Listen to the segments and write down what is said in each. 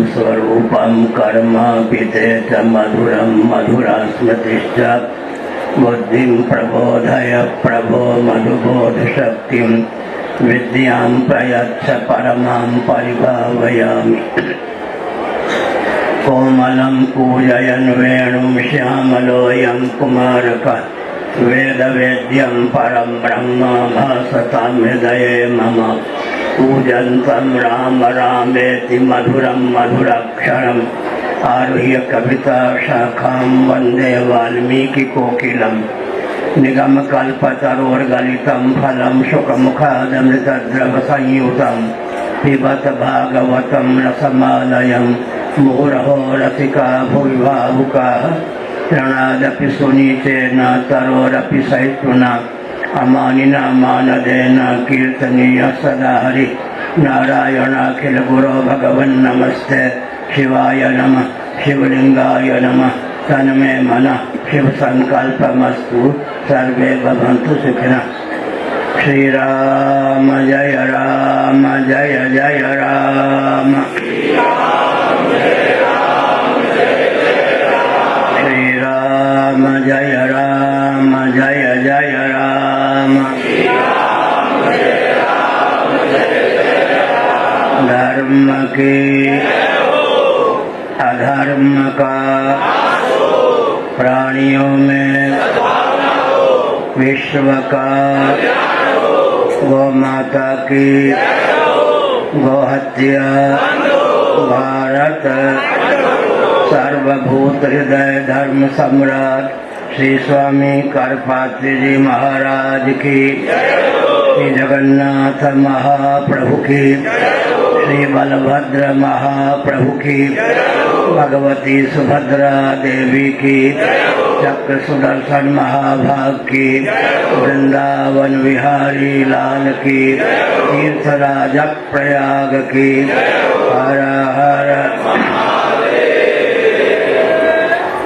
स्वरूपं कर्म पिते च मधुरं मधुरा स्मृतिश्च बुद्धिं प्रबोधय प्रभो मधुबोधशक्तिं विद्यां प्रयच्छ परमां परिभावयामि। कोमलं कूजयन् वेणुं श्यामलोऽयं कुमारकः वेदवेद्यं परं ब्रह्म भासतां हृदये मम। पूजन्तं राम रामेति मधुरं मधुराक्षरम् आरुह्य कविता शाखां वन्दे वाल्मीकिकोकिलं। निगमकल्पतरोर्गलितं फलं शुकमुखादमृतद्रवसंयुतं पिबत भागवतं रसमालयं मुहुरहो रसिका भुवि भावुकाः। तृणादपि सुनीतेन तरोरपि सहिष्णुना अमानिना मानदेन कीर्तनीय सदा हरि नारायणाखिल गुरो भगवन् नमस्ते शिवाय नमः शिवलिंगाय नमः तन्मे मनः शिव संकल्पमस्तु सर्वे भवन्तु सुखिनः। श्री राम जय राम जय जय राम श्री राम जय राम जय जय राम। धर्म के अधर्म का प्राणियों में विश्व का गौ माता की गौहत्या भारत सर्वभूत हृदय धर्म सम्राट श्री स्वामी करपात्री जी महाराज की, श्री जगन्नाथ महाप्रभु की, श्री बलभद्र महाप्रभु की, भगवती सुभद्रा देवी की, चक्र सुदर्शन महाभाग की, वृंदावन विहारी लाल की, तीर्थराज प्रयाग की। हर हर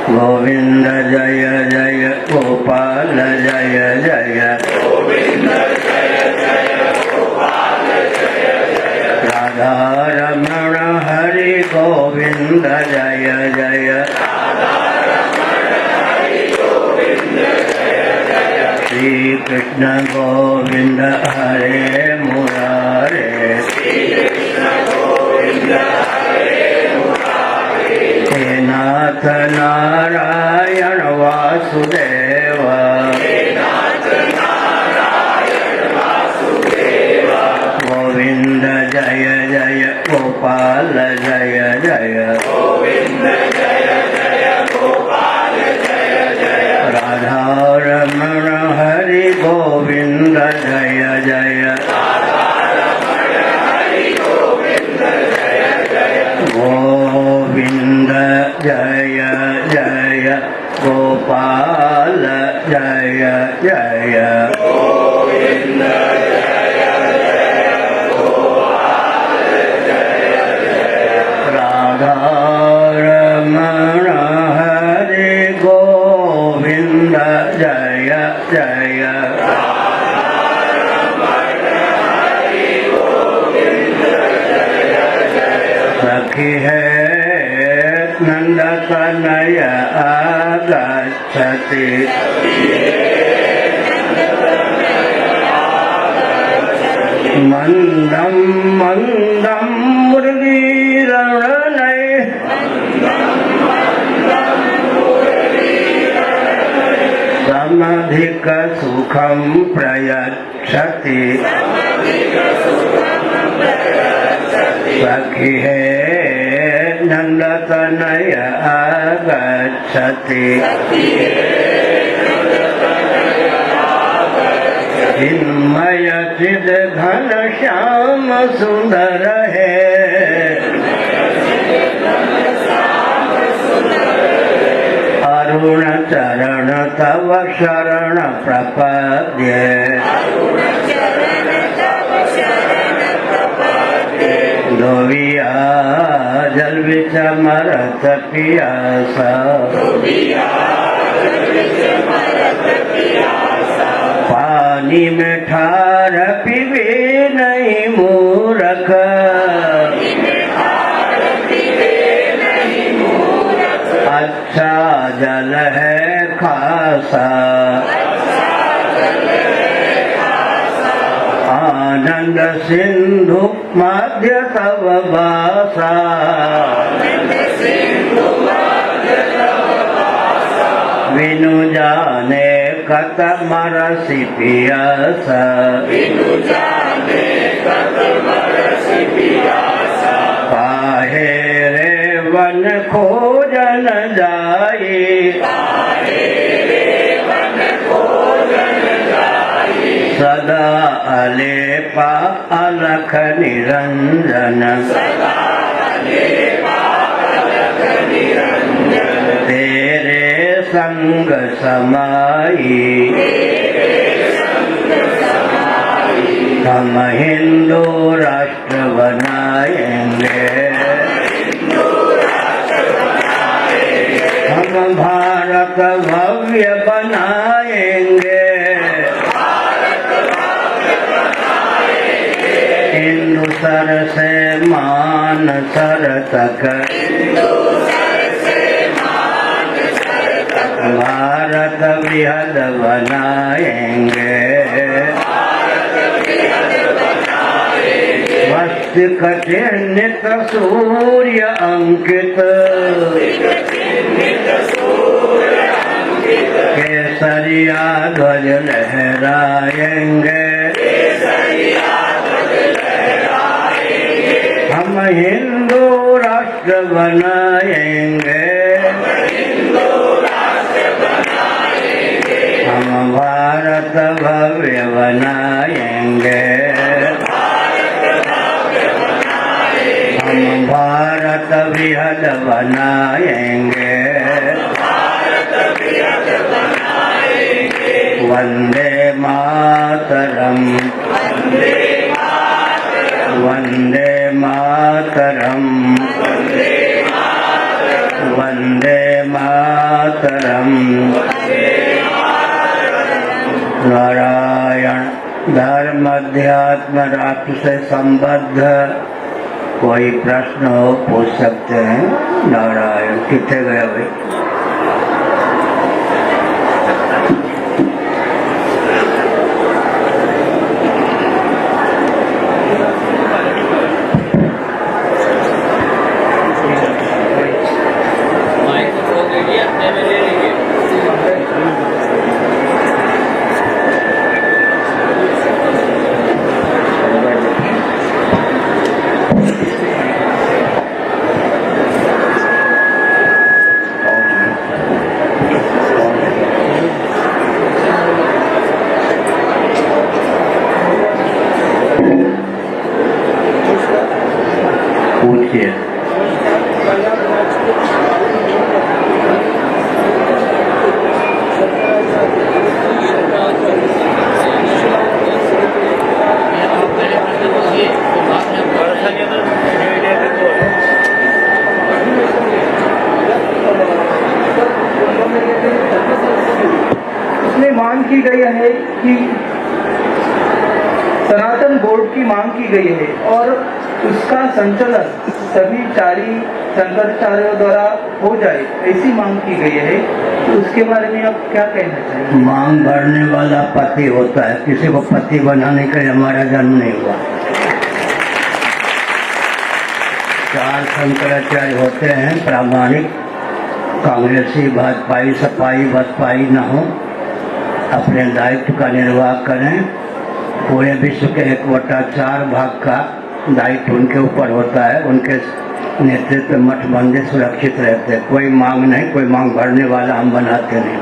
गोविंद जय जय गोपाल जय जय राधा रमण हरि गोविंद जय जय श्री कृष्ण गोविंद हरे मुरारे हे नाथ नारायण वासुदेव गोविंद जय जय गोपाल जय जय राधा रमण हरि गोविंद जय जय गोविंद जय जय गोपाल जय जय राधा रमण हरि गोविंद जय जय सखी है नंद तनय आगच्छति मंदं मंदं मुरलीधरणय समधिक सुखं प्रयच्छति सखी है नंद तनय आगच्छति चिन्मय चिद घन श्याम सुंदर है अरुण चरण तव शरण प्रपद्ये लोविया जल बिच मरत पियासा पानी में ठार पीवे नहीं मूरख वर्षा जल है खासा, आनंद सिंधु मध्य तव वासा, विनु जाने कतम रसि पियासा, काहे रे वन खोजन जाई, सदा अलेपा अलख निरंजन, तेरे संग समाई, हम हिंदू राष्ट्र बनाएंगे, हम भारत भव्य बनाएंगे, हिंदू सर से मान सर तक, भारत बृहद बनाएंगे, वस्त्र कठिनित सूर्य अंकित, केसरिया ध्वज लहराएंगे, हम हिंदू राष्ट्र बनाएंगे, हम भारत भव्य बनाएंगे, हम भारत बृहद बनाएंगे, वंदे मातरम, वंदे मातरम, वंदे मातरम। नारायण। धर्म अध्यात्म राष्ट्र से संबद्ध कोई प्रश्न हो पूछ सकते हैं। नारायण। कितने गए भाई? मांग की गई है कि सनातन बोर्ड की मांग की गई है और उसका संचालन सभी चारी शंकराचार्यों द्वारा हो जाए, ऐसी मांग की गई है। तो उसके बारे में आप क्या कहना चाहिए? मांग भरने वाला पति होता है, किसी को पति बनाने के लिए हमारा जन्म नहीं हुआ। चार शंकराचार्य होते हैं प्रामाणिक, कांग्रेसी, भाजपाई, सपाई, बसपाई न हो, अपने दायित्व का निर्वाह करें। पूरे विश्व के 1/4 भाग का दायित्व उनके ऊपर होता है। उनके नेतृत्व में मठ मंदिर सुरक्षित रहते हैं। कोई मांग नहीं, कोई मांग भरने वाला हम बनाते नहीं।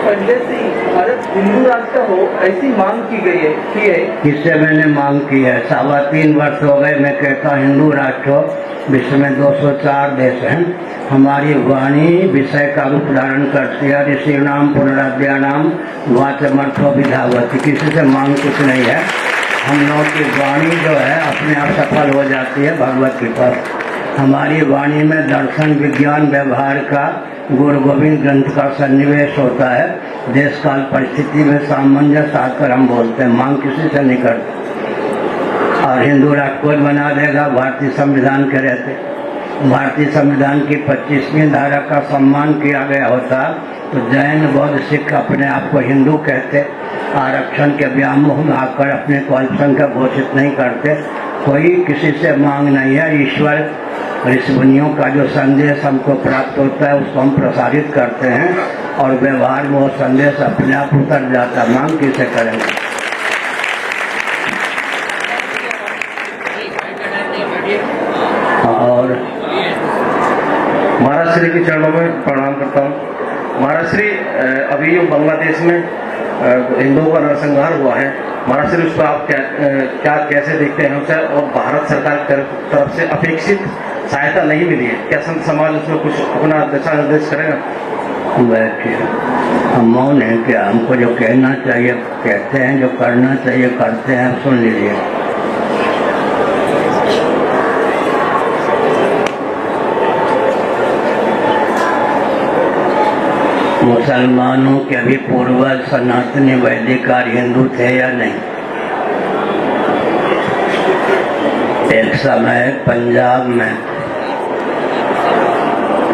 पहले से भारत हिंदू राष्ट्र हो ऐसी मांग की गई है, किससे मैंने मांग की है? 3.25 वर्ष हो गए मैं कहता हिंदू राष्ट्र हो। विश्व में 204 देश हैं। हमारी वाणी विषय का रूप धारण करती है। ऋषि नाम पुनराद्या नाम वाचमर्थो विधावती। किसी से मांग कुछ नहीं है। हम लोगों की वाणी जो है अपने आप सफल हो जाती है भगवत कृपा। हमारी वाणी में दर्शन, विज्ञान, व्यवहार का, गुरु गोविंद ग्रंथ का सन्निवेश होता है। देश काल परिस्थिति में सामंजस्य आकर हम बोलते हैं। मांग किसी से नहीं करते। और हिंदू राष्ट्र कोई बना देगा भारतीय संविधान के रहते। भारतीय संविधान की 25वीं धारा का सम्मान किया गया होता तो जैन बौद्ध सिख अपने आप को हिंदू कहते, आरक्षण के व्यामोह में आकर अपने को अल्पसंख्यक घोषित नहीं करते। कोई किसी से मांग नहीं है, ईश्वर ऋषि मुनियों का जो संदेश हमको प्राप्त होता है उसको हम प्रसारित करते हैं और व्यवहार में वो संदेश अपने आप उतर जाता। मांग किसे करेंगे? और महाराज श्री के चरणों में प्रणाम करता हूँ। महाराज श्री, अभी जो बांग्लादेश में हिंदुओं का नरसंहार हुआ है, महाराज श्री उसको आप क्या कैसे देखते हैं उसे, और भारत सरकार की तरफ से अपेक्षित सहायता नहीं मिली है, क्या संत समाज उसमें कुछ अपना दिशा निर्देश करेगा? बैठिए, हम मौन हैं क्या? हमको जो कहना चाहिए कहते हैं, जो करना चाहिए करते हैं, सुन लीजिए। मुसलमानों के भी पूर्वज सनातनी वैदिक हिंदू थे या नहीं? एक समय पंजाब में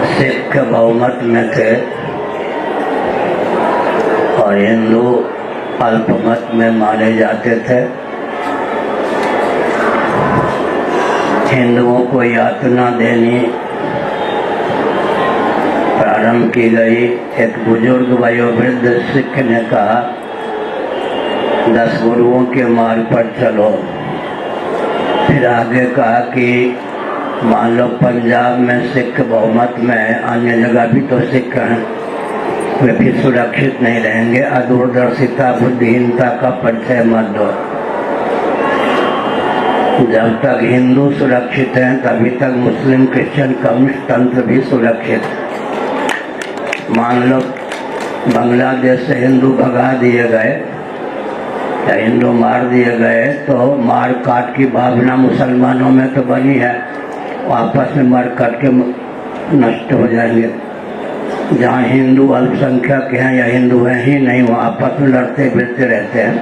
सिख बहुमत में थे और हिंदू अल्पमत में माने जाते थे। हिंदुओं को यातना देनी प्रारंभ की गई। एक बुजुर्ग वयोवृद्ध सिख ने कहा, 10 गुरुओं के मार्ग पर चलो। फिर आगे कहा कि मान लो पंजाब में सिख बहुमत में है, अन्य जगह भी तो सिख हैं, वे फिर सुरक्षित नहीं रहेंगे। अदूरदर्शिता बुद्धिहीनता का परिचय मत दो। जब तक हिंदू सुरक्षित हैं तभी तक मुस्लिम क्रिश्चियन कम्युनिस्ट तंत्र भी सुरक्षित। मान लो बांग्लादेश से हिंदू भगा दिए गए या हिंदू मार दिए गए तो मार काट की भावना मुसलमानों में तो बनी है, आपस में मार काट के नष्ट हो जाएंगे। जहाँ हिंदू अल्पसंख्यक हैं या हिंदू हैं ही नहीं, वो आपस में लड़ते भिड़ते रहते हैं।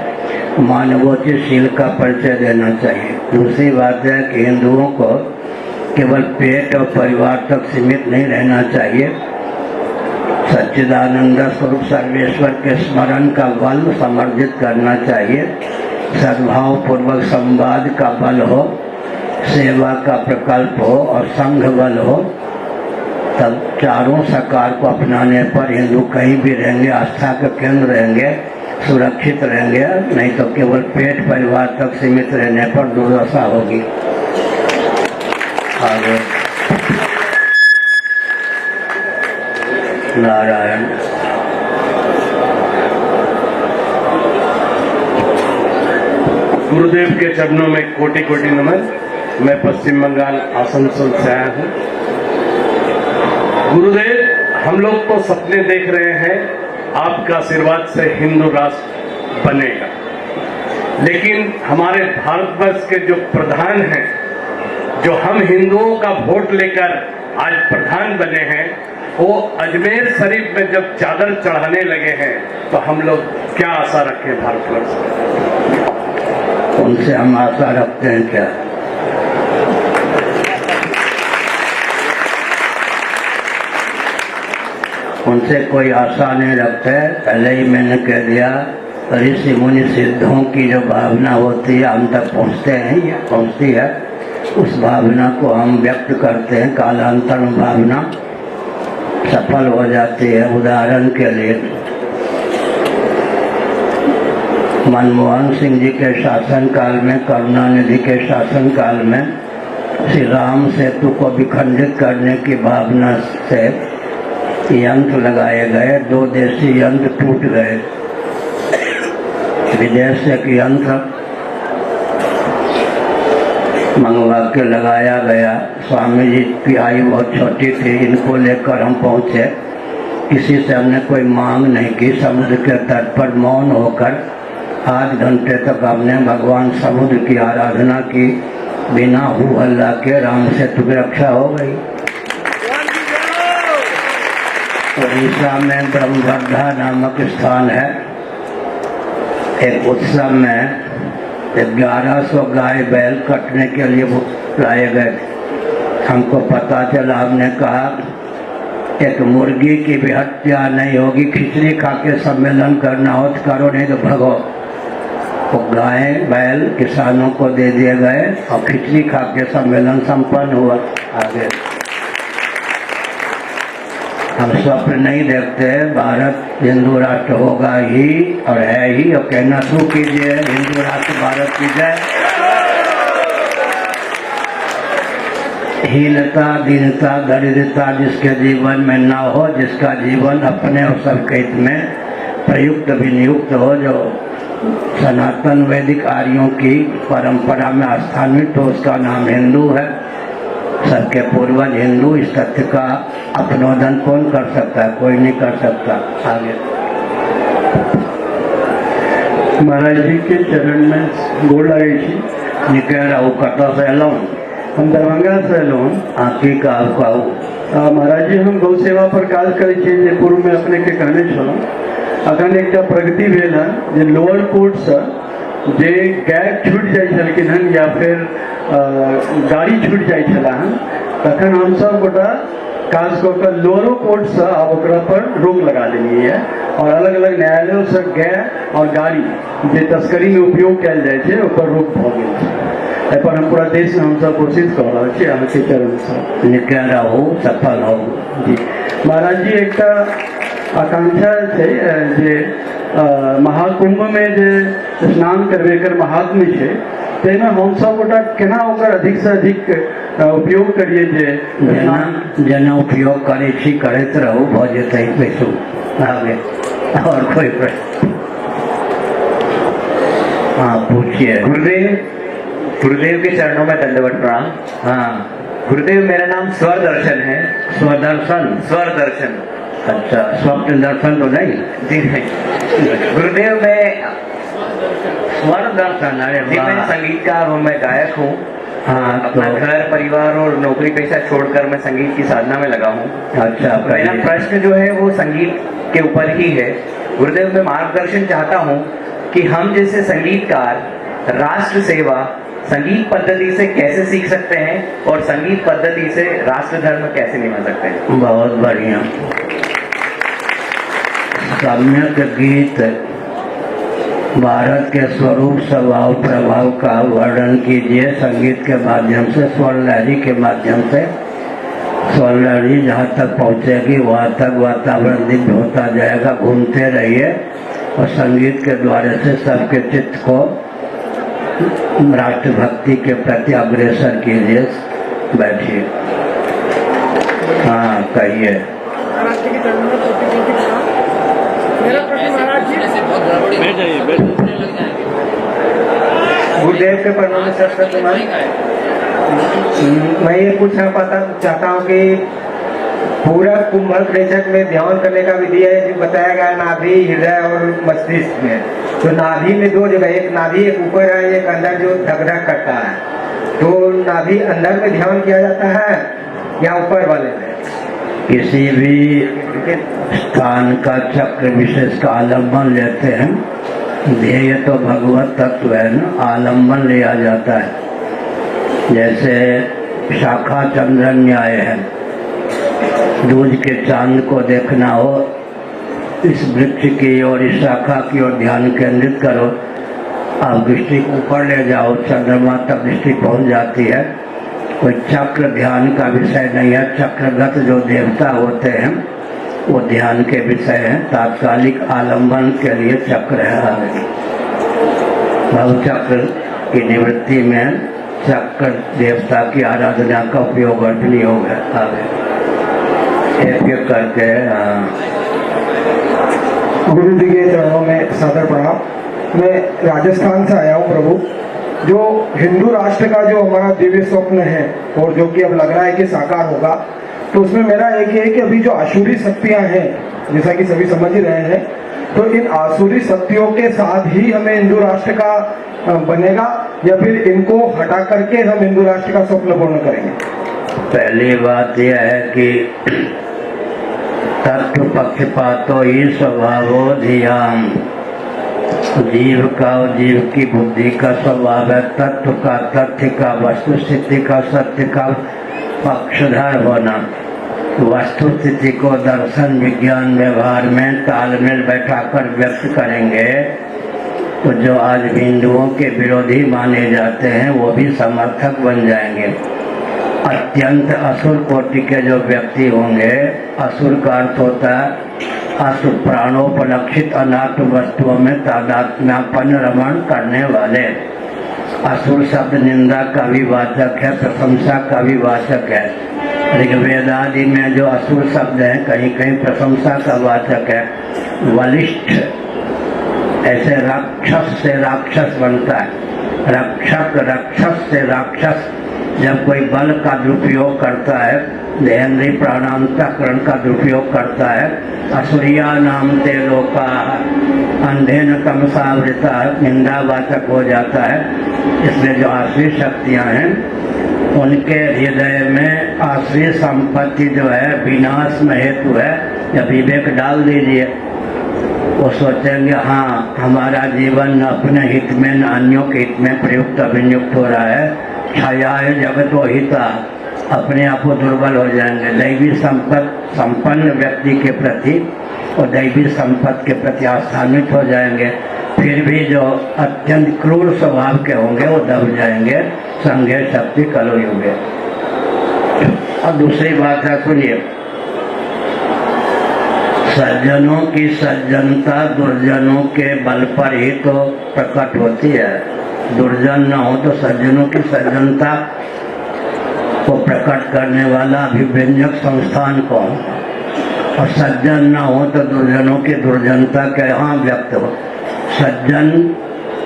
मानवोचित का परिचय देना चाहिए। दूसरी बात है कि हिंदुओं को केवल पेट और परिवार तक सीमित नहीं रहना चाहिए। सच्चिदानंद स्वरूप सर्वेश्वर के स्मरण का बल समर्जित करना चाहिए। सद्भाव पूर्वक संवाद का बल हो, सेवा का प्रकल्प हो और संघ बल हो, तब चारों साकार को अपनाने पर हिंदू कहीं भी रहेंगे, आस्था के केंद्र रहेंगे, सुरक्षित रहेंगे। नहीं तो केवल पेट परिवार तक सीमित रहने पर दुर्दशा होगी। आगे नारायण। गुरुदेव के चरणों में कोटि कोटि नमन। मैं पश्चिम बंगाल आसनसोल से आया हूँ। गुरुदेव, हम लोग तो सपने देख रहे हैं आपका आशीर्वाद से हिंदू राष्ट्र बनेगा, लेकिन हमारे भारतवर्ष के जो प्रधान हैं, जो हम हिंदुओं का वोट लेकर आज प्रधान बने हैं, वो अजमेर शरीफ में जब चादर चढ़ाने लगे हैं तो हम लोग क्या आशा रखें भारतवर्ष से? उनसे हम आशा रखते हैं क्या? उनसे कोई आशा नहीं रखते। पहले ही मैंने कह दिया, ऋषि मुनि सिद्धों की जो भावना होती है हम तक पहुँचते हैं या पहुँचती है, उस भावना को हम व्यक्त करते हैं। कालांतर में भावना सफल हो जाती है। उदाहरण के लिए मनमोहन सिंह जी के शासनकाल में, करुणानिधि के शासनकाल में श्री राम सेतु को विखंडित करने की भावना से यंत्र लगाए गए। 2 देशी यंत्र टूट गए। विदेश से एक यंत्र मंगवा के लगाया गया। स्वामी जी की आयु बहुत छोटी थी, इनको लेकर हम पहुँचे। किसी से हमने कोई मांग नहीं की। समुद्र के तट पर मौन होकर आध घंटे तक हमने भगवान समुद्र की आराधना की। बिना हु हल्ला के राम सेतु की रक्षा हो गई। उड़ीसा में ब्रह्मवर्धा नामक स्थान है। एक उत्सव में 1100 गाय बैल कटने के लिए लाए गए। हमको पता चला, हमने कहा एक मुर्गी की भी हत्या नहीं होगी, खिचड़ी खा के सम्मेलन करना हो तो करो, नहीं तो भगो। तो गाय बैल किसानों को दे दिए गए और खिचड़ी खा के सम्मेलन संपन्न हुआ। आगे हम स्वप्न नहीं देखते, भारत हिंदू राष्ट्र होगा ही और है ही, और कहना शुरू कीजिए हिंदू राष्ट्र भारत की जय। हीनता दीनता दरिद्रता जिसके जीवन में न हो, जिसका जीवन अपने और सबके हित में प्रयुक्त भी नियुक्त हो, जो सनातन वैदिक आर्यों की परंपरा में स्थानित हो, उसका नाम हिंदू है। सबके पूर्वज हिंदू, इस तथ्य का अपनोदन कौन कर सकता है? कोई नहीं कर सकता। आगे महाराज जी के चरण में गोड़ लगे छी। निकल रहा हूँ कटो से लो, हम दरभंगा से एलहुँ। आँखी का कहू महाराज जी हम गौ सेवा पर काज करै छी, जे पूर्व में अपने के कहने छलहुँ। अखन एकटा प्रगति भेल हन जे लोअर कोर्ट से जे गाय छूट जाइ छलखिन हन या फिर गाड़ी छूट जाइ छला हन, तखन हम सब गोटा काज कऽ कऽ लोअरो कोर्ट से आब ओकरा पर रोक लगा देलियै है, और अलग अलग न्यायालयों से गाय और गाड़ी जे तस्करी में उपयोग कयल जाइ छै ओकर रोक भऽ गेल छै। एहि पर हम पूरा देश में हमसब कोशिश कऽ रहल छी, अहाँके चरण से निकल रहा हूँ सफल हो जी। महाराज जी एकटा आकांक्षा छै जे महाकुंभ में जे स्नान करबेकर महात्म्य छै, ताहिमे हमसब गोटा केना ओकर अधिक से अधिक उपयोग करिए, जे जेना उपयोग करे छी करैत रहू, भऽ जेतै बैसू। आगे और कोई प्रश्न? हाँ पूछिए। गुरुदेव के चरणों में दंडवत प्रणाम। हाँ गुरुदेव मेरा नाम स्वर दर्शन है। स्वदर्शन? स्वर दर्शन। अच्छा, स्वप्न दर्शन तो नहीं? जी नहीं। गुरुदेव मैं स्वर दर्शन? अरे जी मैं संगीतकार हूँ, मैं गायक हूँ। हाँ अपना तो घर परिवार और नौकरी पेशा छोड़कर मैं संगीत की साधना में लगा हूँ। अच्छा मेरा कहिए। प्रश्न जो है वो संगीत के ऊपर ही है। गुरुदेव मैं मार्गदर्शन चाहता हूँ कि हम जैसे संगीतकार राष्ट्र सेवा संगीत पद्धति से कैसे सीख सकते हैं और संगीत पद्धति से राष्ट्र धर्म कैसे निभा सकते हैं। बहुत बढ़िया। सम्यक गीत भारत के स्वरूप स्वभाव प्रभाव का वर्णन कीजिए संगीत के माध्यम से, स्वर लहरी के माध्यम से। स्वर लहरी जहाँ तक पहुँचेगी वहाँ तक वातावरण दिव्य होता जाएगा। घूमते रहिए और संगीत के द्वारा से सबके चित्त को राष्ट्रभक्ति के प्रति अग्रसर कीजिए। बैठिए। हाँ कहिए। गुरुदेव के चरणों में सरस्वती मैं ये पूछना चाहता हूँ कि पूरा कुंभक रेचक में ध्यान करने का विधि है जो बताया गया नाभि, हृदय और मस्तिष्क में। तो नाभि में दो जगह, एक नाभि एक ऊपर है, एक अंदर जो धक धक करता है। तो नाभि अंदर में ध्यान किया जाता है या ऊपर वाले में? किसी भी स्थान का चक्र विशेष का आलम्बन लेते हैं। ध्येय तो भगवत तत्व है ना, आलम्बन लिया जाता है। जैसे शाखा चंद्र न्याय है, दूज के चांद को देखना हो, इस वृक्ष की और इस शाखा की ओर ध्यान केंद्रित करो, आप दृष्टि को ऊपर ले जाओ, चंद्रमा तक दृष्टि पहुंच जाती है। कोई चक्र ध्यान का विषय नहीं है। चक्रगत जो देवता होते हैं वो ध्यान के विषय हैं। तात्कालिक आलंबन के लिए चक्र है। भवचक्र की निवृत्ति में चक्र देवता की आराधना का उपयोग अर्थ योग है। आगे एक एक करके। गुरु जी के चरणों में सादर प्रणाम। मैं राजस्थान से आया हूँ प्रभु। जो हिंदू राष्ट्र का जो हमारा दिव्य स्वप्न है और जो कि अब लग रहा है कि साकार होगा, तो उसमें मेरा एक है कि अभी जो आसुरी शक्तियां हैं, जैसा कि सभी समझ ही रहे हैं, तो इन आसुरी शक्तियों के साथ ही हमें हिंदू राष्ट्र का बनेगा या फिर इनको हटा करके हम हिंदू राष्ट्र का स्वप्न पूर्ण करेंगे? पहली बात यह है कि तत्व पक्षपातो ही स्वभावो धियाम। जीव का और जीव की बुद्धि का स्वभाव है। तत्व का, तथ्य का, वस्तु स्थिति का, सत्य का पक्षधर होना, वस्तु स्थिति को दर्शन विज्ञान व्यवहार में तालमेल बैठाकर व्यक्त करेंगे तो जो आज हिंदुओं के विरोधी माने जाते हैं वो भी समर्थक बन जाएंगे। अत्यंत असुर कोटि के जो व्यक्ति होंगे, असुर का अर्थ होता है असुर प्राणोपलक्षित अनाथ वस्तुओं में तादात्म्यापन रमण करने वाले। असुर शब्द निंदा का भी वाचक है, प्रशंसा का भी वाचक है। ऋग्वेद आदि में जो असुर शब्द है कहीं कहीं प्रशंसा का वाचक है। वलिष्ठ, ऐसे राक्षस से राक्षस बनता है, रक्षक राक्षस से राक्षस। जब कोई बल का दुरुपयोग करता है, देहेंद्रीय प्राणांतकरण का दुरुपयोग करता है, असुरिया नाम ते लोका अंधेन तमसावृता निंदावाचक हो जाता है। इसलिए जो आश्री शक्तियां हैं उनके हृदय में आश्री संपत्ति जो है विनाश में हेतु है, या विवेक डाल दीजिए, वो सोचेंगे हाँ हमारा जीवन न अपने हित में न अन्यों के हित में प्रयुक्त अभियुक्त हो रहा है, छाया जगतो हिता, अपने आप को दुर्बल हो जाएंगे। दैवी संपन्न व्यक्ति के प्रति और दैवी संपत्ति के प्रति आस्थान्वित हो जाएंगे। फिर भी जो अत्यंत क्रूर स्वभाव के होंगे वो दब जाएंगे। संघे शक्ति कलयुगे। और दूसरी बात है, सुनिए, सज्जनों की सज्जनता दुर्जनों के बल पर ही तो प्रकट होती है। दुर्जन न हो तो सज्जनों की सज्जनता को प्रकट करने वाला अभिव्यंजक संस्थान कौन? और सज्जन न हो तो दुर्जनों की दुर्जनता के यहाँ व्यक्त हो। सज्जन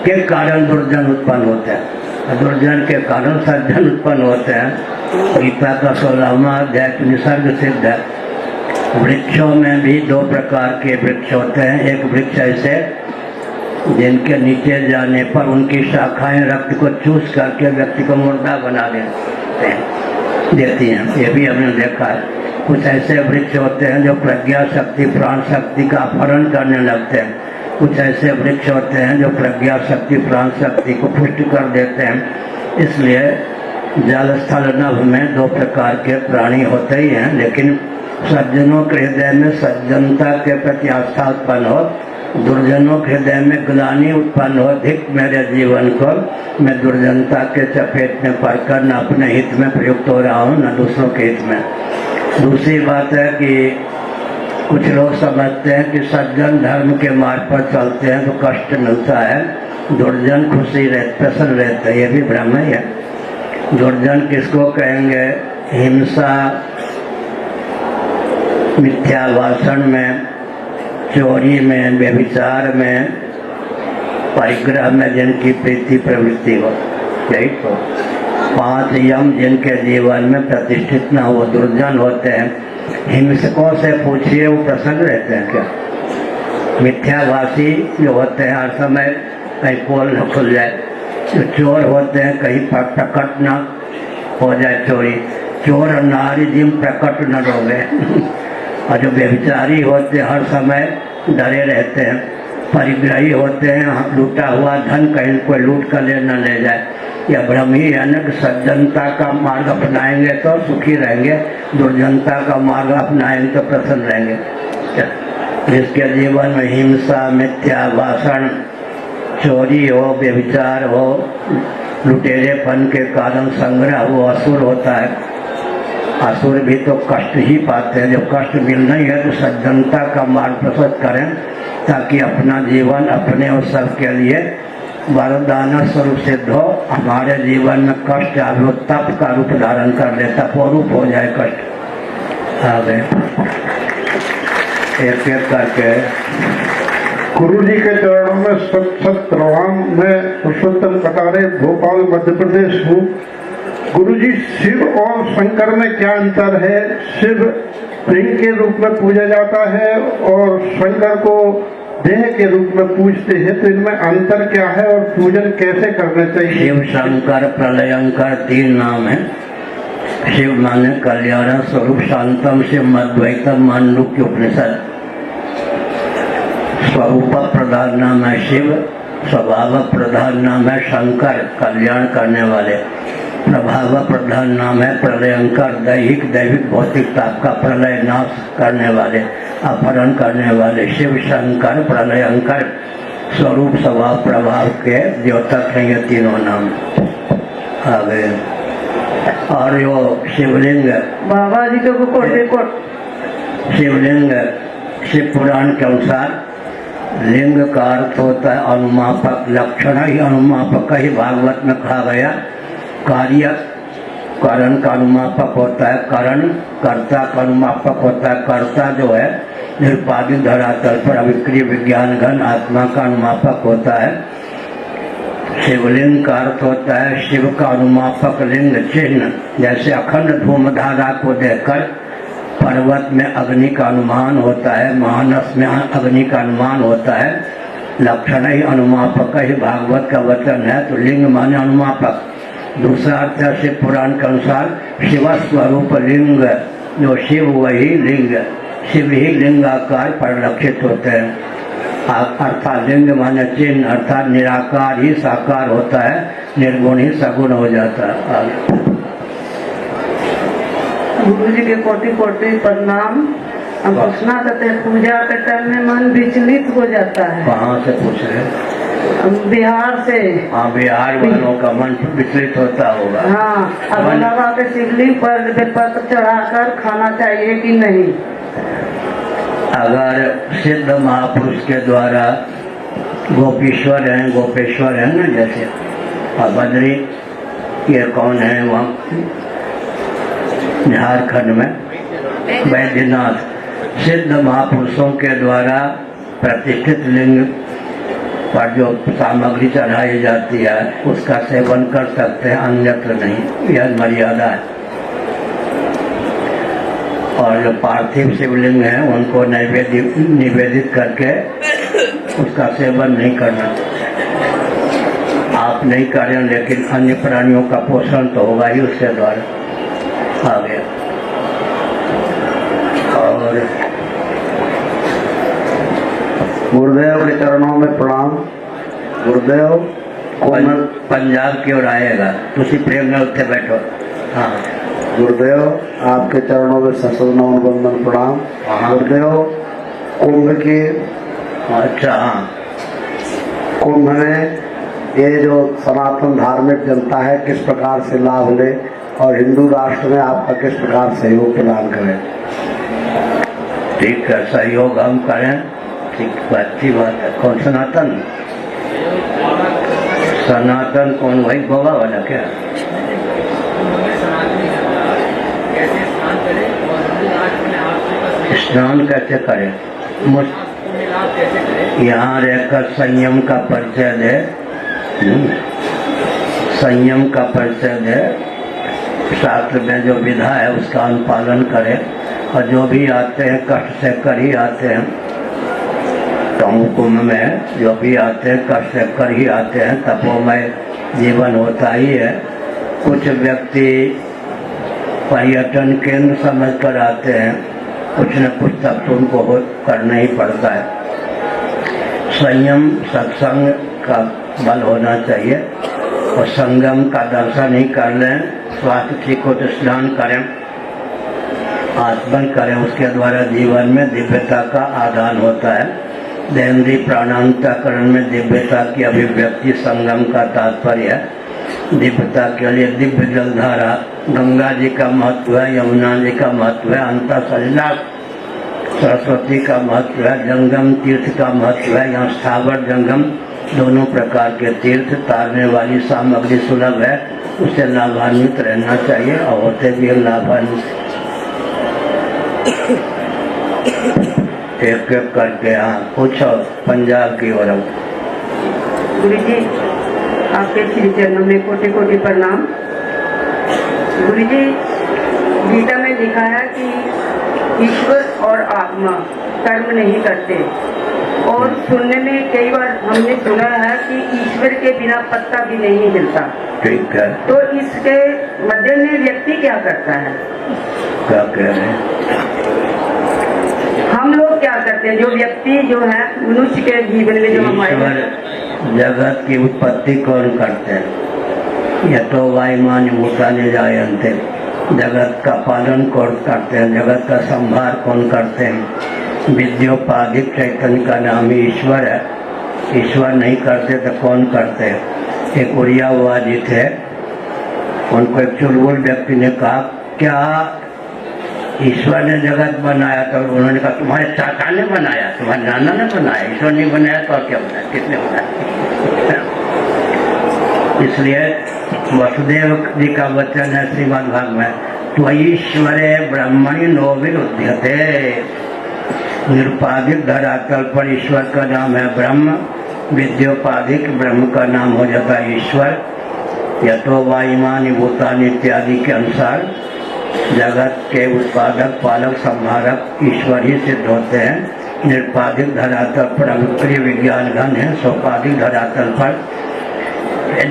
के कारण दुर्जन उत्पन्न होते हैं, दुर्जन के कारण सज्जन उत्पन्न होते हैं। गीता का 16वां अध्याय निसर्ग सिद्ध है। वृक्षों में भी दो प्रकार के वृक्ष होते हैं। एक वृक्ष ऐसे जिनके नीचे जाने पर उनकी शाखाएं रक्त को चूस करके व्यक्ति को मुर्दा बना देती हैं, ये भी हमने देखा है। कुछ ऐसे वृक्ष होते हैं जो प्रज्ञा शक्ति प्राण शक्ति का अपहरण करने लगते हैं। कुछ ऐसे वृक्ष होते हैं जो प्रज्ञा शक्ति प्राण शक्ति को पुष्ट कर देते हैं। इसलिए जल स्थल नभ में दो प्रकार के प्राणी होते ही हैं, लेकिन सज्जनों के हृदय में सज्जनता के प्रति आस्था उत्पन्न हो, दुर्जनों के हृदय में ग्लानि उत्पन्न हो, धिक मेरे जीवन को, मैं दुर्जनता के चपेट में पड़कर न अपने हित में प्रयुक्त हो रहा हूँ न दूसरों के हित में। दूसरी बात है कि कुछ लोग समझते हैं कि सज्जन धर्म के मार्ग पर चलते हैं तो कष्ट मिलता है, दुर्जन खुशी प्रसन्न रहते हैं, ये भी भ्रम ही है। दुर्जन किसको कहेंगे? हिंसा, मिथ्या भाषण में, चोरी में, व्यभिचार में, परिग्रह में जिनकी प्रीति प्रवृत्ति हो, यही तो 5 यम जिनके जीवन में प्रतिष्ठित न हो दुर्जन होते हैं। हिंसकों से पूछिए वो प्रसन्न रहते हैं क्या? मिथ्याभाषी जो होते हैं हर समय कहीं पोल न खुल जाए, जो चोर होते हैं कहीं प्रकट न हो जाए चोरी, चोर नारी जिम प्रकट न रोगे और जो व्यभिचारी होते हैं हर समय डरे रहते हैं। परिग्रही होते हैं, लूटा हुआ धन कहीं कोई लूट कर न ले जाए। यह भ्रम ही है न कि सज्जनता का मार्ग अपनाएंगे तो सुखी रहेंगे, दुर्जनता का मार्ग अपनाएंगे तो प्रसन्न रहेंगे। जिसके जीवन में हिंसा, मिथ्या भाषण, चोरी हो, व्यभिचार हो, लुटेरेपन के कारण संग्रह वो असुर होता है। असुर भी तो कष्ट ही पाते हैं। जब कष्ट मिलना ही है तो सज्जनता का मार्ग प्रशस्त करें ताकि अपना जीवन अपने और सबके लिए वरदान स्वरूप सिद्ध हो। हमारे जीवन में कष्ट आवे तप का रूप धारण कर ले, तपोरूप हो जाए कष्ट। आ गए एक एक करके गुरु जी के चरणों में सत प्रणाम। मैं पुरुषोत्तम कटारे, भोपाल मध्य प्रदेश हूँ। गुरु जी, शिव और शंकर में क्या अंतर है? शिव लिंग के रूप में पूजा जाता है और शंकर को देह के रूप में पूजते हैं, तो इनमें अंतर क्या है और पूजन कैसे करना चाहिए? शिव, शंकर, प्रलयंकर 3 नाम है। शिव माने कल्याण स्वरूप शांतम शिव मद्वैतम मांडुक्य उपनिषद। स्वरूप प्रधान नाम है शिव, स्वभाव प्रधान नाम है शंकर, कल्याण करने वाले। प्रभाव प्रधान नाम है प्रलयंकर, दैहिक दैविक भौतिक ताप का प्रलय नाश करने वाले, अपहरण करने वाले शिव शंकर प्रलयंकर स्वरूप स्वभाव प्रभाव के द्योतक हैं ये तीनों नाम आ गए। और यो शिवलिंग बाबा जी को कोटे कोट शिवलिंग शिव पुराण के अनुसार लिंग का अर्थ होता है अनुमापक, लक्षण ही अनुमापक ही भागवत में कहा गया। कार्य कारण का अनुमापक होता है, करण कर्ता का अनुमापक होता है, कर्ता जो है निरुपाधिक धरातल पर अविक्रिय विज्ञान घन आत्मा का अनुमापक होता है। शिवलिंग का अर्थ होता है शिव का अनुमापक लिंग चिन्ह, जैसे अखंड धूमधारा को देखकर पर्वत में अग्नि का अनुमान होता है, मानस में अग्नि का अनुमान होता है। लक्षण ही अनुमापक ही भागवत का वचन है, तो लिंग माने अनुमापक। दूसरा अर्थ है शिव पुराण के अनुसार शिव स्वरूप लिंग, जो शिव वही लिंग, शिव ही लिंगाकार परिलक्षित होते हैं। अर्थात लिंग माने चिन्ह, अर्थात निराकार ही साकार होता है, निर्गुण ही सगुण हो जाता है। गुरु जी के कोटि कोटि प्रणाम। हम पूछना चाहते हैं, पूजा के टाइम में मन विचलित हो जाता है। कहाँ से पूछ रहे हैं? हम बिहार से। हाँ, बिहार वालों का मन विचलित होता होगा। हाँ, अब बाबा के शिवलिंग पर बेलपत्र चढ़ाकर खाना चाहिए कि नहीं? अगर सिद्ध महापुरुष के द्वारा गोपीश्वर हैं, गोपेश्वर है ना, जैसे और बद्री, ये कौन है वहाँ झारखंड में वैद्यनाथ, सिद्ध महापुरुषों के द्वारा प्रतिष्ठित लिंग पर जो सामग्री चढ़ाई जाती है उसका सेवन कर सकते हैं, अन्यत्र नहीं, यह मर्यादा है। और जो पार्थिव शिवलिंग है उनको निवेदित करके उसका सेवन नहीं करना। आप नहीं करें, लेकिन अन्य प्राणियों का पोषण तो होगा ही उसके द्वारा। आ गया। और गुरुदेव के चरणों में प्रणाम। गुरुदेव पंजाब की ओर आएगा, तुसी प्रेम में उत्थे बैठो। हाँ गुरुदेव आपके चरणों में सशस्त्र नमन वंदन प्रणाम। गुरुदेव कुंभ की, अच्छा हाँ, कुंभ में ये जो सनातन धार्मिक जनता है किस प्रकार से लाभ ले और हिंदू राष्ट्र में आपका किस प्रकार सहयोग प्रदान करें? ठीक है, सहयोग हम करें, ठीक, अच्छी बात है। कौन सनातन? सनातन कौन? वही गोवा वाला क्या? स्नान कैसे करें? यहाँ रहकर संयम का परिचय दे, संयम का परिचय दे, शास्त्र में जो विधा है उसका अनुपालन करें, और जो भी आते हैं कष्ट से कर ही आते हैं। कुंभ में जो भी आते हैं कष्ट से कर ही आते हैं, तपोमय जीवन होता ही है। कुछ व्यक्ति पर्यटन केंद्र समझ कर आते हैं, कुछ न कुछ तब तो उनको करना ही पड़ता है। संयम सत्संग का बल होना चाहिए, और संगम का दर्शन ही कर लें। स्वास्थ्य ठीक हो तो स्नान करें, आत्मन करें, उसके द्वारा जीवन में दिव्यता का आदान होता है। देहेंद्रीय प्राणांतकरण में दिव्यता की अभिव्यक्ति संगम का तात्पर्य है। दिव्यता के लिए दिव्य जलधारा, गंगा जी का महत्व है, यमुना जी का महत्व है, अंतःसलिला सरस्वती का महत्व है, जंगम तीर्थ का महत्व है। यहाँ स्थावर जंगम दोनों प्रकार के तीर्थ, तारने वाली सामग्री सुलभ है, उससे लाभान्वित रहना चाहिए, और होते भी लाभान्वित। एक एक करके हाँ पूछो, पंजाब की ओर। गुरु जी आपके श्री चरणों में कोटि कोटि प्रणाम। गुरु जी, गीता में लिखा है कि ईश्वर और आत्मा कर्म नहीं करते, और सुनने में कई बार हमने सुना है कि ईश्वर के बिना पत्ता भी नहीं हिलता। ठीक है, तो इसके मध्य में व्यक्ति क्या करता है? क्या कह रहे हैं? हम लोग क्या करते हैं? जो व्यक्ति जो है मनुष्य के जीवन में जो हमारे ईश्वर जगत की उत्पत्ति कौन करते हैं? यतो वायुमानि भूतानि जायन्ते, जगत का पालन कौन करते हैं, जगत का संभार कौन करते हैं। विद्योपाधिक चैतन्य का नाम ही ईश्वर है। ईश्वर नहीं करते तो कौन करते हैं। एक उड़ियावादी थे, उनको एक चुलबुल व्यक्ति ने कहा क्या ईश्वर ने जगत बनाया? तो उन्होंने कहा तुम्हारे चाचा ने बनाया, तुम्हारे नाना ने बनाया, ईश्वर नहीं बनाया तो और क्या बनाया, किसने बनाया? इसलिए वसुदेव जी का वचन है श्रीमद् भागवत में, त्वईश्वरे ब्रह्मणि नो विरुध्यते। निरुपाधिक धरातल पर ईश्वर का नाम है ब्रह्म, विद्योपाधिक ब्रह्म का नाम हो जाता है ईश्वर। यतो वायुमानि भूतानि इत्यादि के अनुसार जगत के उत्पादक पालक संहारक ईश्वर ही सिद्ध होते हैं। निरुपाधिक धरातल पर अभिक्रिय विज्ञान घन है, सोपाधिक धरातल पर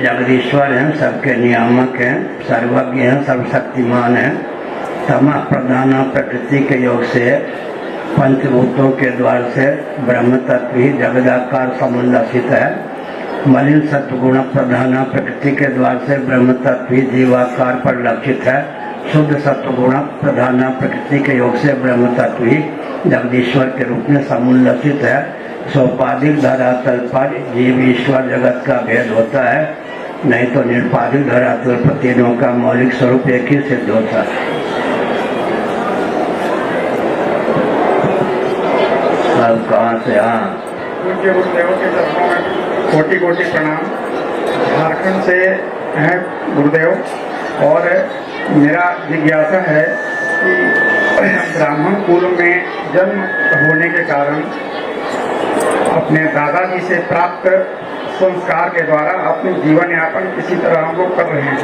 जगदीश्वर हैं, सबके नियामक हैं, सर्वज्ञ हैं, सर्वशक्तिमान हैं। तमः प्रधान प्रकृति के योग से पंचभूतों के द्वार से ब्रह्म तत्व ही जगदाकार समुल्लसित है। मलिन सत्वगुण प्रधान प्रकृति के द्वार से ब्रह्म तत्व ही जीवाकार पर लक्षित है। शुद्ध सत्वगुण प्रधान प्रकृति के योग से ब्रह्म तत्व ही जगदीश्वर के रूप में समुल्लसित है। सोपाधिक धरातल पर जीव ईश्वर जगत का भेद होता है, नहीं तो निरुपाधिक धरातल पर तीनों का मौलिक स्वरूप एक ही सिद्ध होता है। अब कहाँ से? हाँ, पूज्य गुरुदेवों के चरणों में कोटि कोटि प्रणाम। झारखंड से हैं गुरुदेव, और मेरा जिज्ञासा है कि ब्राह्मण कुल में जन्म होने के कारण अपने दादाजी से प्राप्त संस्कार के द्वारा अपने जीवन यापन किसी तरह हम लोग कर रहे हैं,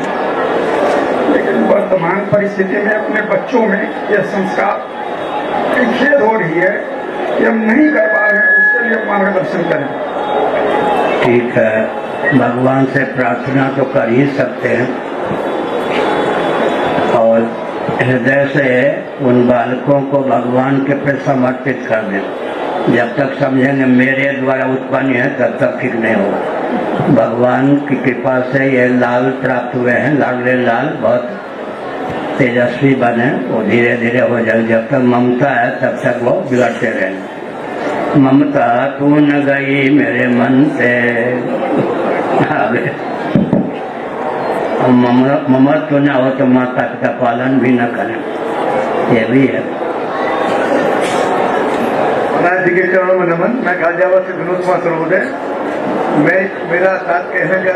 लेकिन वर्तमान परिस्थिति में अपने बच्चों में यह संस्कार की खेद हो रही है कि हम नहीं कर पा रहे हैं, उसके लिए मार्गदर्शन करें। ठीक है, भगवान से प्रार्थना तो कर ही सकते हैं और हृदय से उन बालकों को भगवान के प्रति समर्पित कर दें। जब तक समझेंगे मेरे द्वारा उत्पन्न है तब तक ठीक नहीं होगा। भगवान की कृपा से ये लाल प्राप्त हुए हैं, लाडले लाल बहुत तेजस्वी बने, वो धीरे धीरे हो जाए। जब तक ममता है तब तक वो बिगड़ते रहेंगे। ममता तू न गई मेरे मन से, ममत्व न हो तो माता पिता पालन भी न करें, ये भी है। महाराज जी के चरणों में नमन। मैं गाजियाबाद से विनोद कुमार सर्वोदय। मेरा साथ कहने का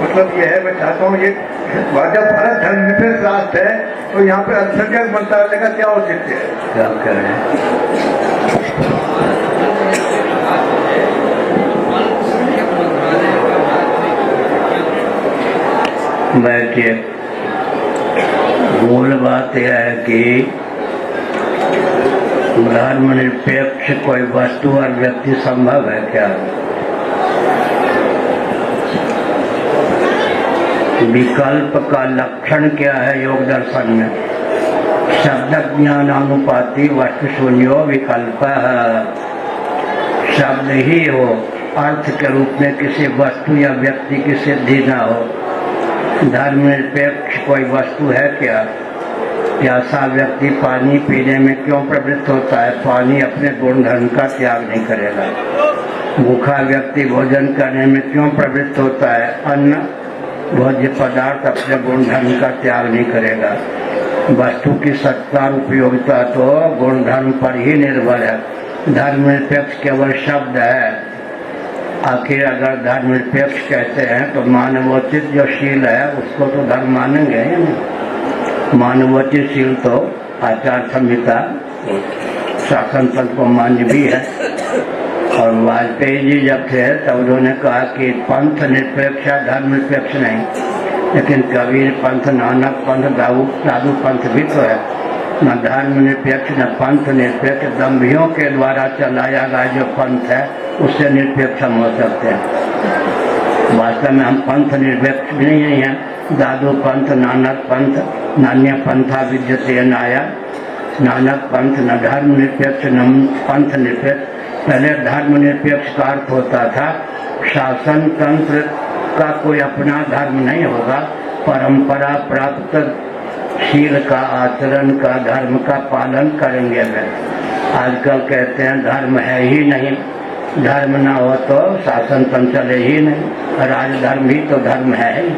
मतलब ये है, मैं चाहता हूँ ये जब भारत धर्मनिरपेक्ष राष्ट्र है तो यहाँ पे अल्पसंख्यक मंत्रालय का क्या औचित्य है? क्या करें? बैठिए। मूल बात यह है कि धर्मनिरपेक्ष कोई वस्तु और व्यक्ति संभव है क्या? विकल्प का लक्षण क्या है योग दर्शन में? शब्द ज्ञान अनुपाति वस्तु शून्यो विकल्प। शब्द ही हो, अर्थ के रूप में किसी वस्तु या व्यक्ति की सिद्धि न हो। धर्मनिरपेक्ष कोई वस्तु है क्या? प्यासा व्यक्ति पानी पीने में क्यों प्रवृत्त होता है? पानी अपने गुण धर्म का त्याग नहीं करेगा। भूखा व्यक्ति भोजन करने में क्यों प्रवृत्त होता है? अन्न भोज्य पदार्थ अपने गुण धर्म का त्याग नहीं करेगा। वस्तु की सत्ता उपयोगिता तो गुण धर्म पर ही निर्भर है। धर्मनिरपेक्ष केवल शब्द है। आखिर अगर धर्मनिरपेक्ष कहते हैं तो मानवोचित जो शील है उसको तो धर्म मानेंगे। मानवोचित शील तो आचार संहिता शासन तंत्र को मान्य भी है। और वाजपेयी जी जब थे तब उन्होंने कहा कि पंथ निरपेक्ष धर्म निरपेक्ष नहीं, लेकिन कबीर पंथ, नानक पंथ, दादू पंथ भी तो है। न धर्म निरपेक्ष न पंथ निरपेक्ष। दम्भियों के द्वारा चलाया गया जो पंथ है उससे निरपेक्ष हम हो सकते हैं। वास्तव में हम पंथ निरपेक्ष भी नहीं हैं। दादू पंथ, नानक पंथ, नान्य पंथा विद्यते नाया। नानक पंथ न धर्म निरपेक्ष न पंथ निरपेक्ष। पहले धर्म निरपेक्ष का अर्थ होता था शासन तंत्र का कोई अपना धर्म नहीं होगा, परंपरा प्राप्त शील का, आचरण का, धर्म का पालन करेंगे वे। आजकल कहते हैं धर्म है ही नहीं, धर्म ना हो तो शासन तंत्र चले ही नहीं, राजधर्म ही तो धर्म है ही।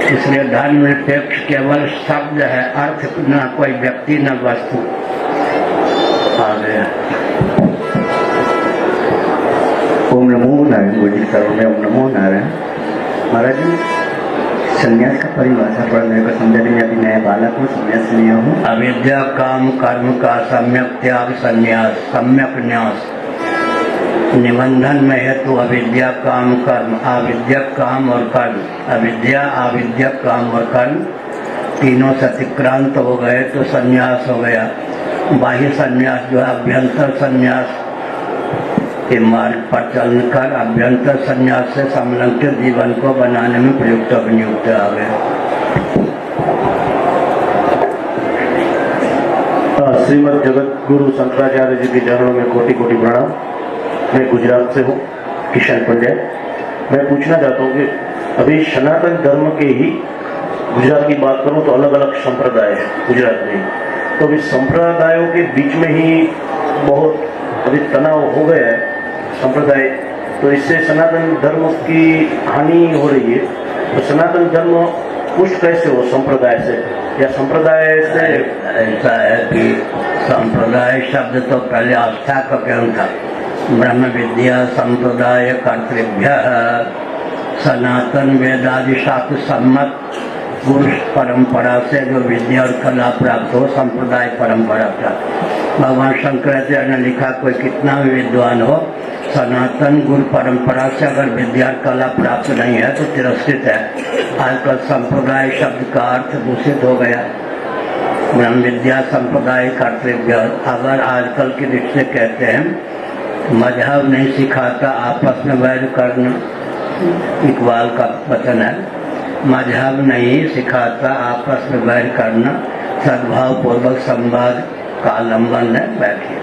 इसलिए धर्म निरपेक्ष केवल शब्द है, अर्थ न कोई व्यक्ति न वस्तु। आगे ओम नमो नारायण। गुरुजी सर्व में ओम नमो नारायण। महाराज जी, संन्यास का परिभाषा थोड़ा मेरे को समझा देंगे? अभी नया बालक हूँ, संन्यास लिया हूँ। अविद्या काम कर्म का सम्यक त्याग संन्यास, सम्यक न्यास। निबंधन में हेतु अविद्या काम कर्म, अविद्यक काम और कर्म। अविद्या, अविद्यक काम और कर्म तीनों से अतिक्रांत हो गए तो संन्यास हो गया। बाह्य संन्यास जो है अभ्यंतर संन्यास के मार्ग पर चलकर अभ्यंतर संन्यास से संलग्न जीवन को बनाने में प्रयुक्त अभियुक्त आ गया। श्रीमद जगत गुरु शंकराचार्य जी के चरणों में कोटि कोटि प्रणाम। मैं गुजरात से हूँ, किशन पंड्या। मैं पूछना चाहता हूँ कि अभी सनातन धर्म के ही गुजरात की बात करूँ तो अलग अलग संप्रदाय है गुजरात में, तो अभी संप्रदायों के बीच में ही बहुत अभी तनाव हो गया है संप्रदाय, तो इससे सनातन धर्म की हानि हो रही है। तो सनातन धर्म पुष्ट कैसे हो संप्रदाय से, या संप्रदाय से? ऐसा है कि संप्रदाय शब्द तो पहले आस्था का ज्ञान था। ब्रह्म विद्या संप्रदाय कर्तृभ्य सनातन वेदादि शास्त्र सम्मत गुरु परंपरा से जो विद्या और कला प्राप्त हो, संप्रदाय परंपरा प्राप्त। भगवान शंकराचार्य ने लिखा कोई कितना भी विद्वान हो, सनातन गुरु परंपरा से अगर विद्या और कला प्राप्त नहीं है तो तिरस्कृत है। आजकल संप्रदाय शब्द का अर्थ दूषित हो गया। ब्रह्म विद्या संप्रदाय कर्तव्य, अगर आजकल की दृष्टि से कहते हैं मजहब नहीं सिखाता आपस में वैर करना, इकबाल का वचन है। मजहब नहीं सिखाता आपस में वैर करना, सद्भाव पूर्वक संवाद का आलम्बन है। बैठिए।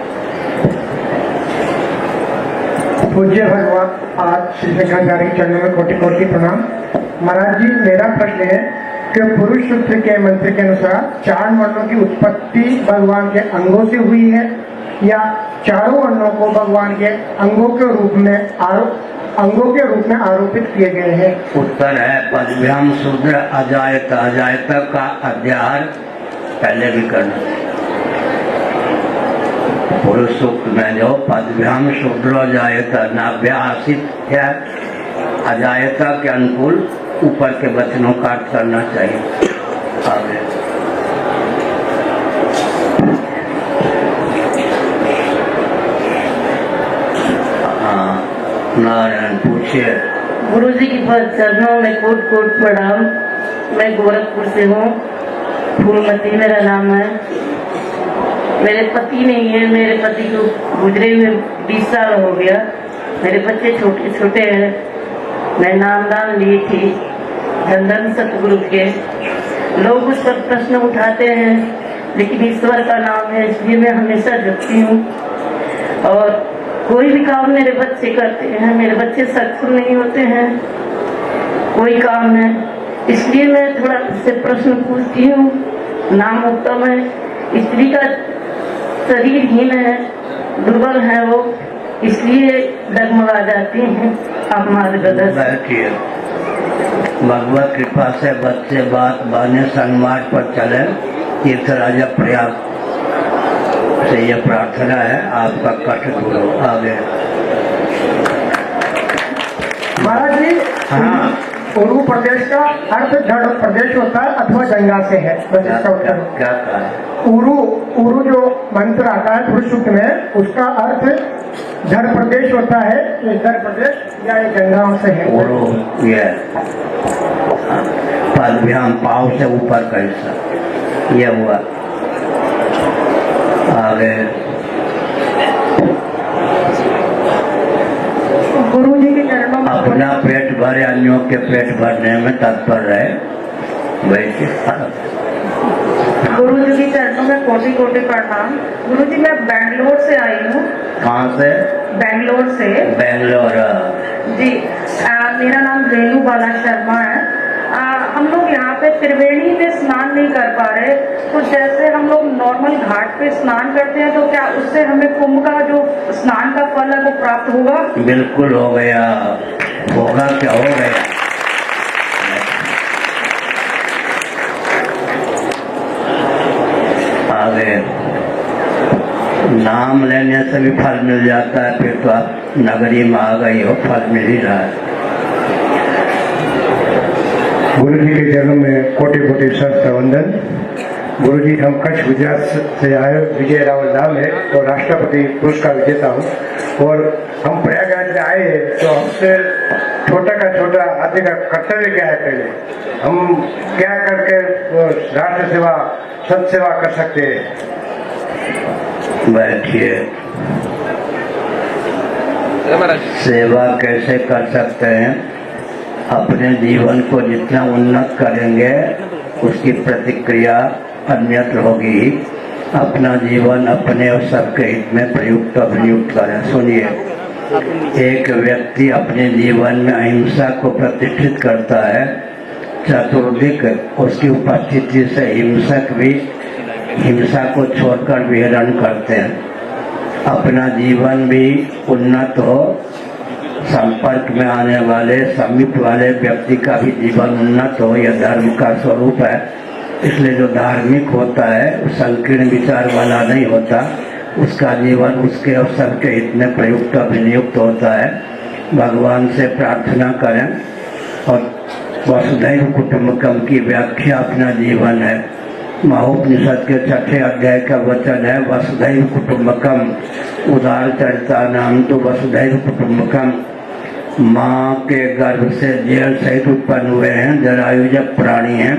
पूज्य भगवान आज श्री शंकराचार्य के चरणों में कोटि कोटि प्रणाम। महाराज जी, मेरा प्रश्न है कि पुरुष सूत्र के मंत्र के अनुसार 4 वर्णों की उत्पत्ति भगवान के अंगों से हुई है या चारों वर्णों को भगवान के अंगों के रूप में आरोपित किए गए हैं? उत्तर है पदभ्याम शूद्र अजायत। अजायत का अध्याय पहले भी करना। पुरुष सूक्त में जो पदभ्याम शूद्र अजायत नाभ्यासित है, अजायता के अनुकूल ऊपर के वचनों का अर्थ करना चाहिए। आगे नारायण पूछिए। गुरु जी की चरणों में कोट कोट प्रणाम। मैं गोरखपुर से हूँ, फूलमती मेरा नाम है। मेरे पति नहीं है, मेरे पति को गुजरे हुए 20 साल हो गया। मेरे बच्चे छोटे छोटे हैं। मैं नामदान ली थी धन सतगुरु के। लोग उस पर प्रश्न उठाते हैं, लेकिन ईश्वर का नाम है इसलिए मैं हमेशा जपती हूँ। और कोई भी काम मेरे बच्चे करते हैं, मेरे बच्चे सक्सेसफुल नहीं होते हैं कोई काम में, इसलिए मैं थोड़ा से प्रश्न पूछती हूँ। नाम उत्तम है, स्त्री का शरीरहीन है, दुर्बल है वो, इसलिए डगमगा जाती हैं। आप मार्गदर्शन। भगवत कृपा से बच्चे बात बाने सन्मार्ग पर चले। तीर्थ राजा प्रयाग से यह प्रार्थना है, आपका कष्ट दूर हो। आगे महाराज जी, हाँ, उरु प्रदेश का अर्थ जड़ प्रदेश होता है अथवा गंगा से है? बस इसका उत्तर क्या कहा? उरु जो मंत्र आता है पुरुष सूक्त में, उसका अर्थ जड़ प्रदेश होता है, ये जड़ प्रदेश या ये गंगा से है? उरु ये पदभ्याम पाव से ऊपर का हिस्सा ये हुआ। आगे गुरु जी के चरणों में अपना पेट भरे, अन्यों के पेट भरने में तत्पर रहे। वैसे गुरु जी के चरणों में कोटि कोटि प्रणाम। गुरु जी, मैं बैंगलोर से आई हूँ। कहाँ से? बैंगलोर से। बेंगलोर। जी, मेरा नाम रेणु बाला शर्मा है। हम लोग यहाँ पे त्रिवेणी में स्नान नहीं कर पा रहे, तो जैसे हम लोग नॉर्मल घाट पे स्नान करते हैं तो क्या उससे हमें कुंभ का जो स्नान का फल है वो प्राप्त होगा? बिल्कुल हो गया, होगा क्या हो गया। आगे नाम लेने से भी फल मिल जाता है, फिर तो आप नगरी में आ गई हो, फल मिल ही रहा है। गुरु जी के चरणों में कोटि कोटि सहस्त्र वंदन। गुरु जी, हम कच्छ गुजरात से आए, विजय रावल नाम है और राष्ट्रपति पुरस्कार विजेता हूँ। और हम प्रयागराज में आए हैं तो हमसे छोटा का छोटा आदमी का कर्तव्य क्या है, पहले हम क्या करके राष्ट्र सेवा सत सेवा कर सकते हैं। बैठिए। सेवा कैसे कर सकते हैं? अपने जीवन को जितना उन्नत करेंगे उसकी प्रतिक्रिया अन्यत्र होगी। अपना जीवन अपने और सबके हित में प्रयुक्त अभियुक्त करें। सुनिए, एक व्यक्ति अपने जीवन में अहिंसा को प्रतिष्ठित करता है, चतुर्दिक उसकी उपस्थिति से हिंसक भी हिंसा को छोड़कर विहरण करते हैं। अपना जीवन भी उन्नत हो, संपर्क में आने वाले समीप वाले व्यक्ति का भी जीवन उन्नत हो, यह धर्म का स्वरूप है। इसलिए जो धार्मिक होता है संकीर्ण विचार वाला नहीं होता, उसका जीवन उसके और सबके हित में प्रयुक्त अभिनियुक्त होता है। भगवान से प्रार्थना करें और वसुधैव कुटुंबकम की व्याख्या अपना जीवन है। महोपनिषद के 6ठे अध्याय का वचन है, वसुधैव कुटुंबकम। उदार चरिता नाम तो वसुधैव कुटुंबकम। माँ के गर्भ से जेल सहित उत्पन्न हुए हैं, जरायुज प्राणी हैं।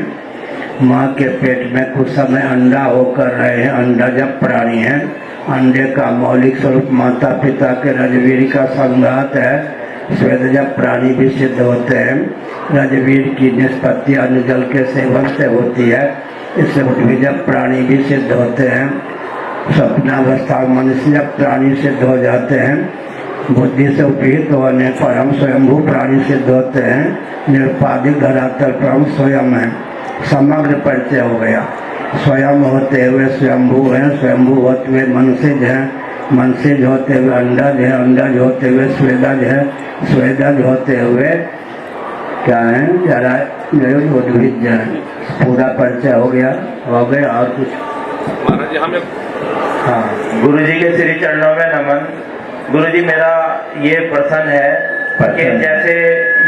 माँ के पेट में कुछ समय अंडा होकर रहे हैं, अंडजब प्राणी हैं। अंडे का मौलिक स्वरूप माता पिता के रजवीर का संघात है। स्वेदजब प्राणी भी सिद्ध होते हैं। रजवीर की निष्पत्ति अन्न जल के सेवन से होती है, इससे उद्भिजक प्राणी भी सिद्ध होते हैं। स्वप्नावस्था मनुष्य प्राणी सिद्ध हो जाते हैं। बुद्धि से उपहित होने पर हम स्वयंभू प्राणी सिद्ध होते हैं। निरुपाधिक धरातल पर हम स्वयं हैं। समग्र परिचय हो गया। स्वयं होते हुए स्वयंभू हैं, स्वयंभू होते हुए मनसिज हैं, मनसिज होते हुए अंडज है, अंडज होते हुए स्वेदज है, स्वेदज होते हुए क्या है, जरा उद्भिज है। पूरा परिचय हो गया और कुछ? महाराज जी हमें हाँ, गुरु जी के श्री चरणों में नमन। गुरु जी, मेरा ये प्रश्न है कि जैसे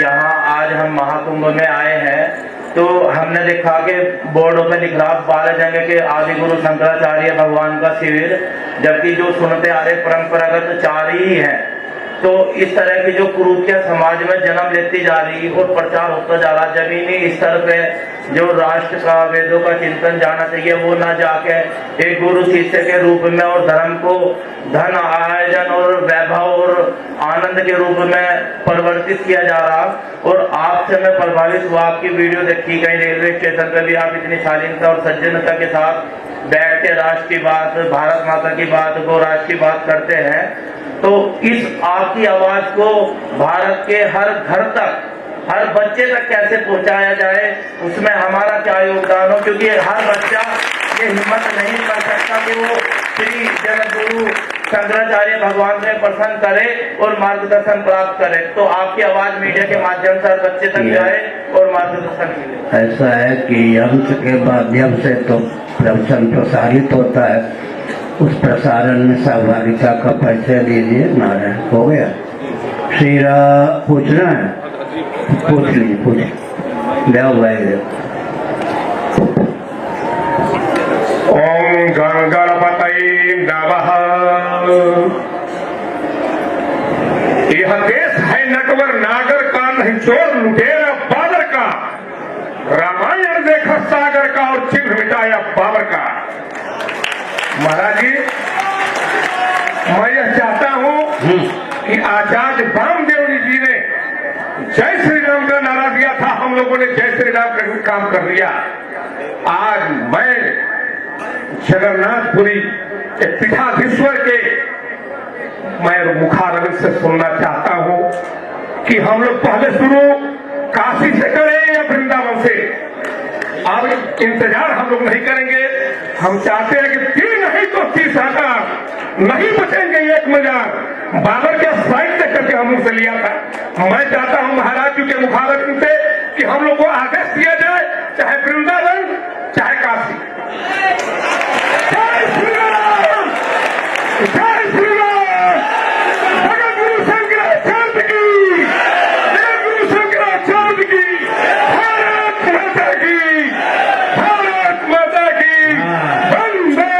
यहाँ आज हम महाकुंभ में आए हैं तो हमने देखा कि बोर्डों पे लिख रहा 12 जगह के आदि गुरु शंकराचार्य भगवान का शिविर, जबकि जो सुनते आ रहे परंपरागत 4 ही है। तो इस तरह की जो कुरूतियां समाज में जन्म लेती जा रही और प्रचार होता जा रहा, जमीनी स्तर पे जो राष्ट्र का वेदों का चिंतन जाना चाहिए वो ना जाके एक गुरु शिष्य के रूप में और धर्म को धन आयोजन और वैभव और आनंद के रूप में परिवर्तित किया जा रहा। और आपसे मैं प्रभावित हुआ, आपकी वीडियो देखी, कहीं रेलवे स्टेशन पे भी आप इतनी शालीनता और सज्जनता के साथ बैठ के राष्ट्र की बात, भारत माता की बात को राष्ट्र की बात करते हैं। तो इस आपकी आवाज को भारत के हर घर तक, हर बच्चे तक कैसे पहुंचाया जाए, उसमें हमारा क्या योगदान हो, क्योंकि हर बच्चा ये हिम्मत नहीं कर सकता कि वो श्री जगतगुरु शंकराचार्य भगवान से प्रसन्न करे और मार्गदर्शन प्राप्त करे। तो आपकी आवाज मीडिया के माध्यम से हर बच्चे तक जाए और मार्गदर्शन मिले। ऐसा है कि यंत्र के माध्यम से तो प्रवचन प्रसारित होता है, उस प्रसारण में सहभागिता का परिचय दीजिए। नारायण हो गया। श्री पूछना है, पूछ लीजिए, पूछिए। देव भाई देव। ओम गणपतये नमः। यह देश है नटवर नागर का, नहीं चोर लुटेरा बाबर का। रामायण देखा सागर का और चिन्ह मिटाया बाबर का। महाराज जी, मैं यह चाहता हूं कि आचार्य वामदेव जी ने जय श्री राम का नारा दिया था, हम लोगों ने जय श्री राम का काम कर दिया। आज मैं जगन्नाथपुरी के पीठाधीश्वर के मैं मुखारविंद से सुनना चाहता हूं कि हम लोग पहले शुरू काशी से करें या वृंदावन से, अब इंतजार हम लोग नहीं करेंगे। हम चाहते हैं कि 3 नहीं तो 30 आकार नहीं बचेंगे एक मजार। बाबर के साइड से करके हम उनसे लिया था। मैं चाहता हूं महाराज जी के मुखारबिन से कि हम लोग को आदेश दिया जाए, चाहे वृंदावन चाहे काशी। जय श्री राम, जय श्री राम। जगत गुरु शंकराचार्य की, जगत गुरु शंकराचार्य की, भारत माता की, भारत माता की वंदे।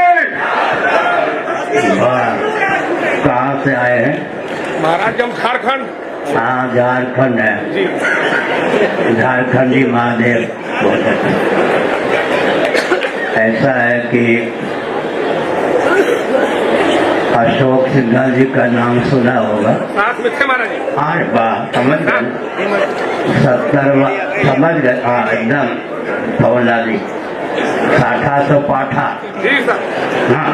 कहाँ से आए हैं? महाराज हम झारखंड। हाँ, झारखंड है जी। झारखंडी महादेव बहुत अच्छा। ऐसा है कि अशोक सिंघल जी का नाम सुना होगा। साथ में थे महाराज जी। अरे वाह, समझ गए 70 समझ गए। हाँ एकदम फौलादी साठा तो पाठा जी सर। हाँ,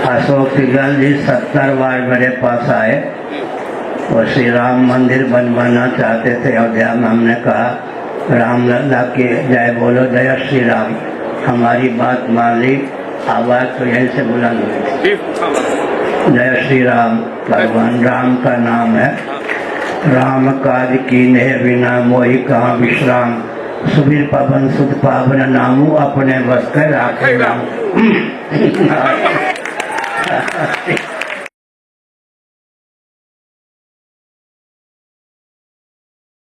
अशोक सिंघल जी 70 बार मेरे पास आए और श्री राम मंदिर बनवाना चाहते थे अयोध्या में। हमने कहा रामलला की जय बोलो, जय श्री राम। हमारी बात मान ली, आवाज तो यहीं से बुलंद हुई। जय श्री राम। भगवान राम का नाम है। राम काज कीन्हे बिना मोहि कहाँ विश्राम, सुबीर पवन सुध पावन नामू अपने बस कर राखे राम।